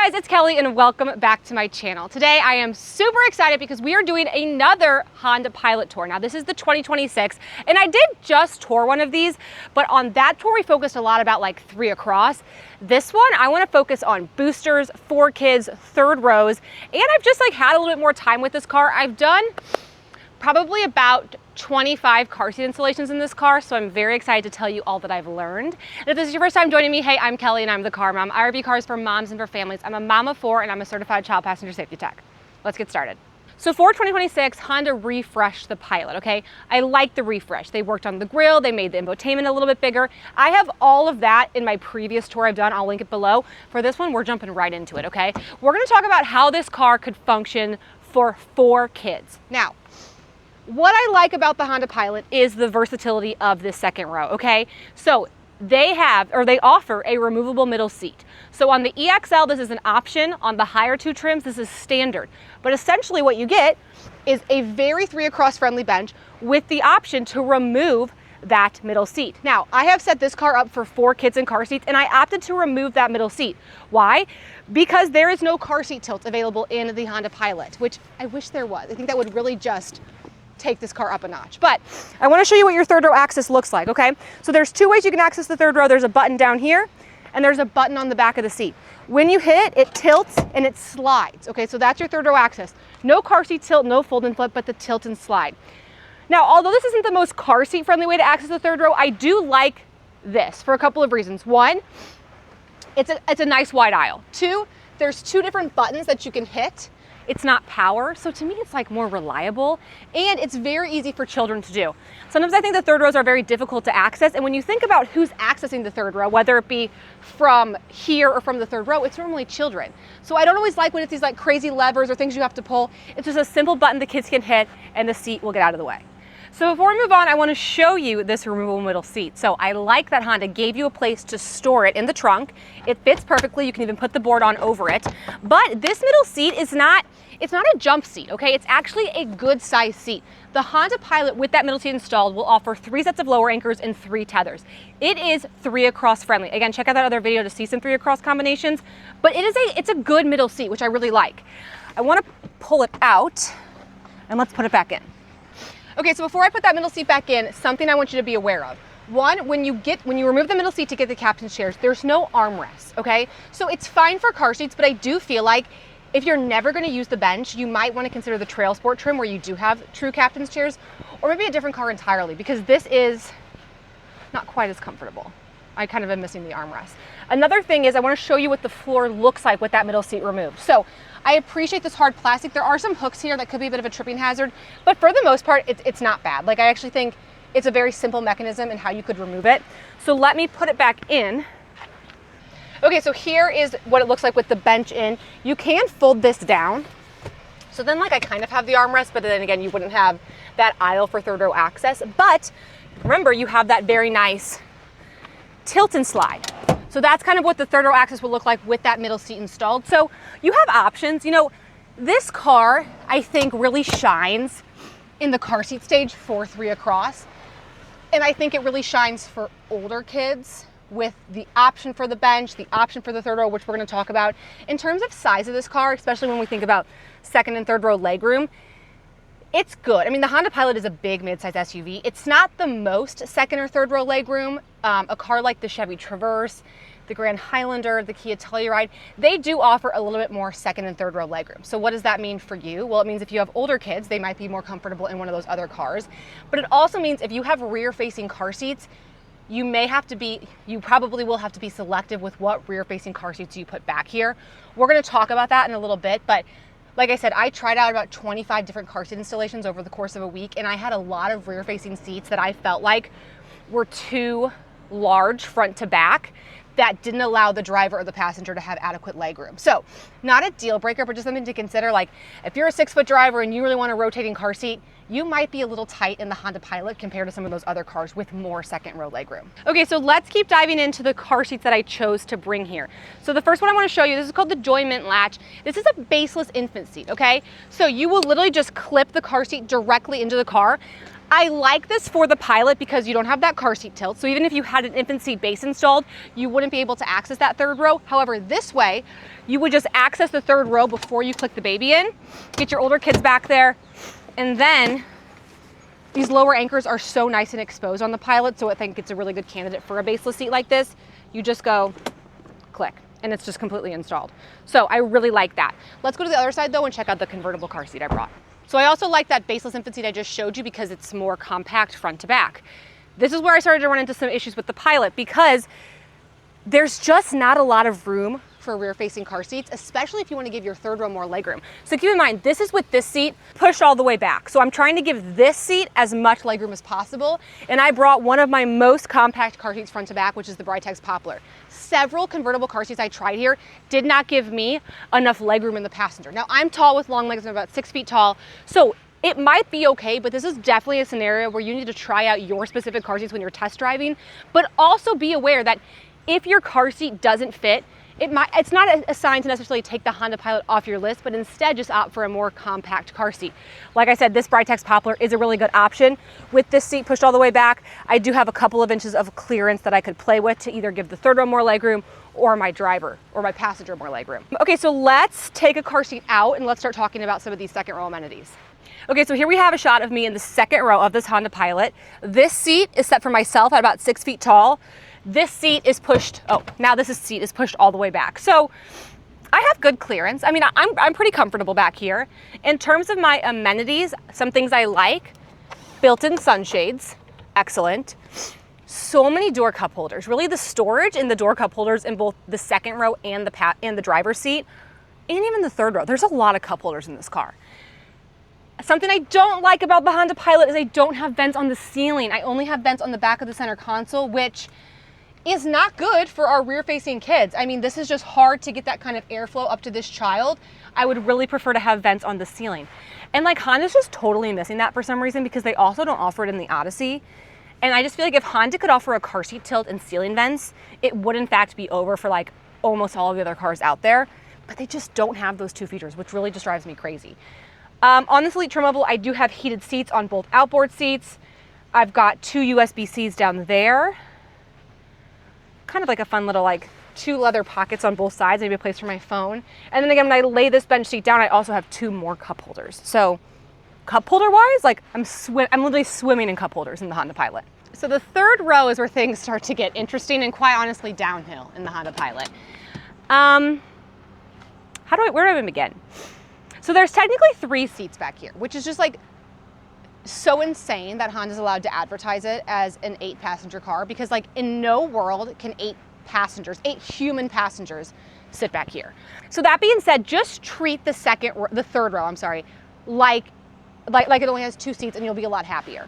Hey guys, it's Kelly and welcome back to my channel. Today I am super excited because we are doing another Honda Pilot tour. Now this is the 2026 and I did just tour one of these, but on that tour we focused a lot about like 3 across. This one I want to focus on boosters, 4 kids, third rows, and I've just like had a little bit more time with this car. I've done probably about 25 car seat installations in this car, so I'm very excited to tell you all that I've learned. And if this is your first time joining me, hey, I'm Kelly and I'm the car mom. I review cars for moms and for families. I'm a mom of 4 and I'm a certified child passenger safety tech. Let's get started. So for 2026, Honda refreshed the Pilot, okay? I like the refresh. They worked on the grille, they made the infotainment a little bit bigger. I have all of that in my previous tour I've done, I'll link it below. For this one, we're jumping right into it, okay? We're gonna talk about how this car could function for 4 kids. Now, what I like about the Honda Pilot is the versatility of this second row, okay? So they offer a removable middle seat. So on the EXL, this is an option. On the higher 2 trims, this is standard. But essentially what you get is a very 3 across friendly bench with the option to remove that middle seat. Now, I have set this car up for 4 kids in car seats and I opted to remove that middle seat. Why? Because there is no car seat tilt available in the Honda Pilot, which I wish there was. I think that would really just take this car up a notch. But I want to show you what your third row access looks like, okay? So there's 2 ways you can access the third row. There's a button down here and there's a button on the back of the seat. When you hit it, it tilts and it slides, okay? So that's your third row access. No car seat tilt, no fold and flip, but the tilt and slide. Now, although this isn't the most car seat friendly way to access the third row, I do like this for a couple of reasons. 1, it's a nice wide aisle. 2, there's 2 different buttons that you can hit. It's not power, so to me it's like more reliable and it's very easy for children to do. Sometimes I think the third rows are very difficult to access, and when you think about who's accessing the third row, whether it be from here or from the third row, it's normally children. So I don't always like when it's these like crazy levers or things you have to pull. It's just a simple button the kids can hit and the seat will get out of the way. So before we move on, I want to show you this removable middle seat. So I like that Honda gave you a place to store it in the trunk. It fits perfectly. You can even put the board on over it. But this middle seat is not a jump seat, okay? It's actually a good size seat. The Honda Pilot with that middle seat installed will offer 3 sets of lower anchors and 3 tethers. It is 3 across friendly. Again, check out that other video to see some 3 across combinations, but it's a good middle seat, which I really like. I want to pull it out and let's put it back in. Okay, so before I put that middle seat back in, something I want you to be aware of. 1, when you remove the middle seat to get the captain's chairs, there's no armrest, okay? So it's fine for car seats, but I do feel like if you're never gonna use the bench, you might wanna consider the Trail Sport trim where you do have true captain's chairs, or maybe a different car entirely, because this is not quite as comfortable. I kind of am missing the armrest. Another thing is I wanna show you what the floor looks like with that middle seat removed. So I appreciate this hard plastic. There are some hooks here that could be a bit of a tripping hazard, but for the most part, it's not bad. Like I actually think it's a very simple mechanism in how you could remove it. So let me put it back in. Okay, so here is what it looks like with the bench in. You can fold this down. So then like I kind of have the armrest, but then again, you wouldn't have that aisle for third row access. But remember, you have that very nice tilt and slide. So that's kind of what the third row access will look like with that middle seat installed. So you have options. You know, this car, I think, really shines in the car seat stage for 3 across. And I think it really shines for older kids with the option for the bench, the option for the third row, which we're going to talk about. In terms of size of this car, especially when we think about second and third row legroom, it's good. I mean, the Honda Pilot is a big midsize SUV. It's not the most second or third row legroom. A car like the Chevy Traverse, the Grand Highlander, the Kia Telluride, they do offer a little bit more second and third row legroom. So what does that mean for you? Well, it means if you have older kids, they might be more comfortable in one of those other cars. But it also means if you have rear facing car seats, you probably will have to be selective with what rear facing car seats you put back here. We're going to talk about that in a little bit, but like I said, I tried out about 25 different car seat installations over the course of a week, and I had a lot of rear facing seats that I felt like were too large front to back that didn't allow the driver or the passenger to have adequate legroom. So not a deal breaker, but just something to consider. Like if you're a 6-foot driver and you really want a rotating car seat, you might be a little tight in the Honda Pilot compared to some of those other cars with more second row legroom. Okay, so let's keep diving into the car seats that I chose to bring here. So the first one I want to show you, this is called the Joyment latch. This is a baseless infant seat, okay? So you will literally just clip the car seat directly into the car. I like this for the Pilot because you don't have that car seat tilt. So even if you had an infant seat base installed, you wouldn't be able to access that third row. However, this way, you would just access the third row before you click the baby in, get your older kids back there, and then these lower anchors are so nice and exposed on the Pilot, so I think it's a really good candidate for a baseless seat like this. You just go click, and it's just completely installed. So I really like that. Let's go to the other side though and check out the convertible car seat I brought. So I also like that baseless infant seat I just showed you because it's more compact front to back. This is where I started to run into some issues with the Pilot because there's just not a lot of room for rear-facing car seats, especially if you want to give your third row more legroom. So keep in mind, this is with this seat pushed all the way back. So I'm trying to give this seat as much legroom as possible. And I brought one of my most compact car seats front to back, which is the Britex Poplar. Several convertible car seats I tried here did not give me enough legroom in the passenger. Now I'm tall with long legs, I'm about 6 feet tall. So it might be okay, but this is definitely a scenario where you need to try out your specific car seats when you're test driving, but also be aware that if your car seat doesn't fit, it's not a sign to necessarily take the Honda Pilot off your list, but instead just opt for a more compact car seat. Like I said, this Britex Poplar is a really good option. With this seat pushed all the way back, I do have a couple of inches of clearance that I could play with to either give the third row more legroom or my driver or my passenger more legroom. Okay, so let's take a car seat out and let's start talking about some of these second row amenities. Okay, so here we have a shot of me in the second row of this Honda Pilot. This seat is set for myself at about 6 feet tall. This seat is pushed, seat is pushed all the way back. So I have good clearance. I mean, I'm pretty comfortable back here. In terms of my amenities, some things I like, built-in sunshades, excellent. So many door cup holders. Really the storage in the door cup holders in both the second row and the driver's seat, and even the third row. There's a lot of cup holders in this car. Something I don't like about the Honda Pilot is I don't have vents on the ceiling. I only have vents on the back of the center console, which is not good for our rear-facing kids. I mean, this is just hard to get that kind of airflow up to this child. I would really prefer to have vents on the ceiling. And like Honda's just totally missing that for some reason because they also don't offer it in the Odyssey. And I just feel like if Honda could offer a car seat tilt and ceiling vents, it would in fact be over for like almost all of the other cars out there. But they just don't have those two features, which really just drives me crazy. On this Elite trim level, I do have heated seats on both outboard seats. I've got 2 USB-Cs down there. Kind of like a fun little 2 leather pockets on both sides, maybe a place for my phone. And then again, when I lay this bench seat down, I also have 2 more cup holders. So cup holder wise, I'm literally swimming in cup holders in the Honda Pilot. So the third row is where things start to get interesting and quite honestly downhill in the Honda Pilot. Where do I even begin? So there's technically 3 seats back here, which is just so insane that Honda's allowed to advertise it as an 8-passenger car because in no world can 8 human passengers sit back here. So that being said, just treat the third row, like it only has 2 seats and you'll be a lot happier.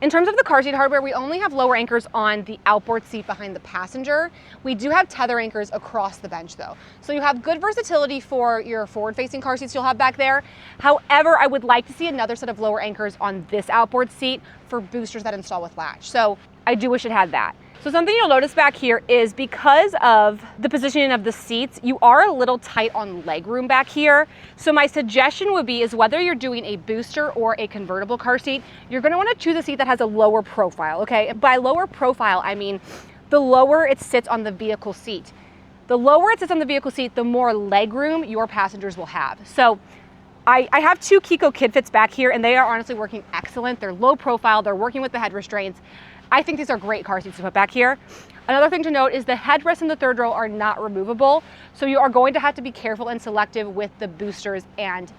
In terms of the car seat hardware, we only have lower anchors on the outboard seat behind the passenger. We do have tether anchors across the bench though. So you have good versatility for your forward-facing car seats you'll have back there. However, I would like to see another set of lower anchors on this outboard seat for boosters that install with latch. So I do wish it had that. So something you'll notice back here is because of the positioning of the seats, you are a little tight on legroom back here. So my suggestion would be is whether you're doing a booster or a convertible car seat, you're gonna wanna choose a seat that has a lower profile, okay? By lower profile, I mean the lower it sits on the vehicle seat. The lower it sits on the vehicle seat, the more legroom your passengers will have. So I have 2 Kiko Kid Fits back here and they are honestly working excellent. They're low profile, they're working with the head restraints. I think these are great car seats to put back here. Another thing to note is the headrests in the third row are not removable. So you are going to have to be careful and selective with the boosters and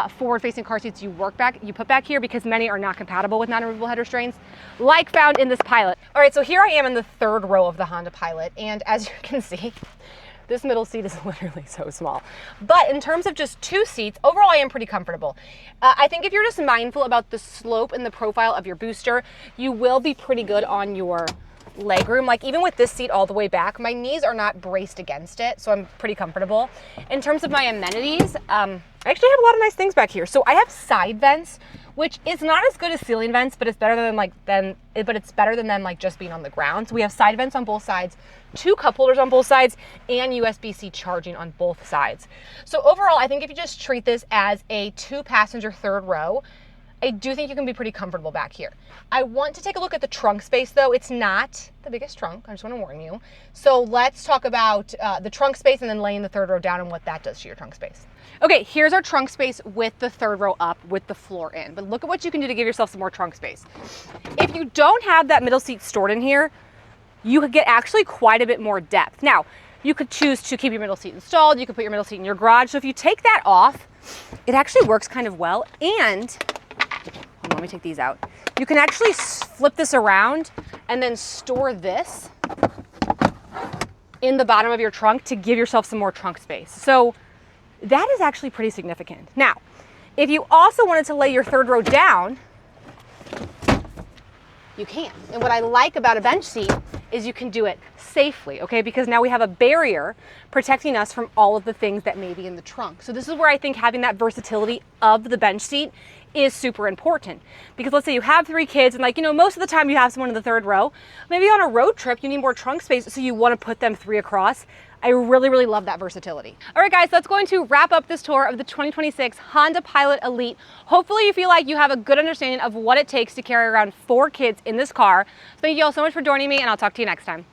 forward-facing car seats you put back here because many are not compatible with non-removable head restraints, like found in this Pilot. All right, so here I am in the third row of the Honda Pilot, and as you can see, this middle seat is literally so small. But in terms of just 2 seats, overall I am pretty comfortable. I think if you're just mindful about the slope and the profile of your booster, you will be pretty good on your legroom. Even with this seat all the way back, my knees are not braced against it, so I'm pretty comfortable. In terms of my amenities, I actually have a lot of nice things back here. So I have side vents, which is not as good as ceiling vents, but it's better than them just being on the ground. So we have side vents on both sides, 2 cup holders on both sides, and USB-C charging on both sides. So overall, I think if you just treat this as a 2-passenger third row, I do think you can be pretty comfortable back here. I want to take a look at the trunk space though. It's not the biggest trunk, I just want to warn you. So let's talk about the trunk space and then laying the third row down and what that does to your trunk space. Okay, here's our trunk space with the third row up with the floor in, but look at what you can do to give yourself some more trunk space. If you don't have that middle seat stored in here, you could get actually quite a bit more depth. Now, you could choose to keep your middle seat installed, you could put your middle seat in your garage. So if you take that off, it actually works kind of well. And let me take these out. You can actually flip this around and then store this in the bottom of your trunk to give yourself some more trunk space. So that is actually pretty significant. Now, if you also wanted to lay your third row down, you can. And what I like about a bench seat is you can do it safely, okay? Because now we have a barrier protecting us from all of the things that may be in the trunk. So this is where I think having that versatility of the bench seat is super important. Because let's say you have 3 kids and most of the time you have someone in the third row. Maybe on a road trip you need more trunk space, so you want to put them 3 across. I really, really love that versatility. All right, guys, that's going to wrap up this tour of the 2026 Honda Pilot Elite. Hopefully you feel like you have a good understanding of what it takes to carry around 4 kids in this car. So thank you all so much for joining me, and I'll talk to you next time.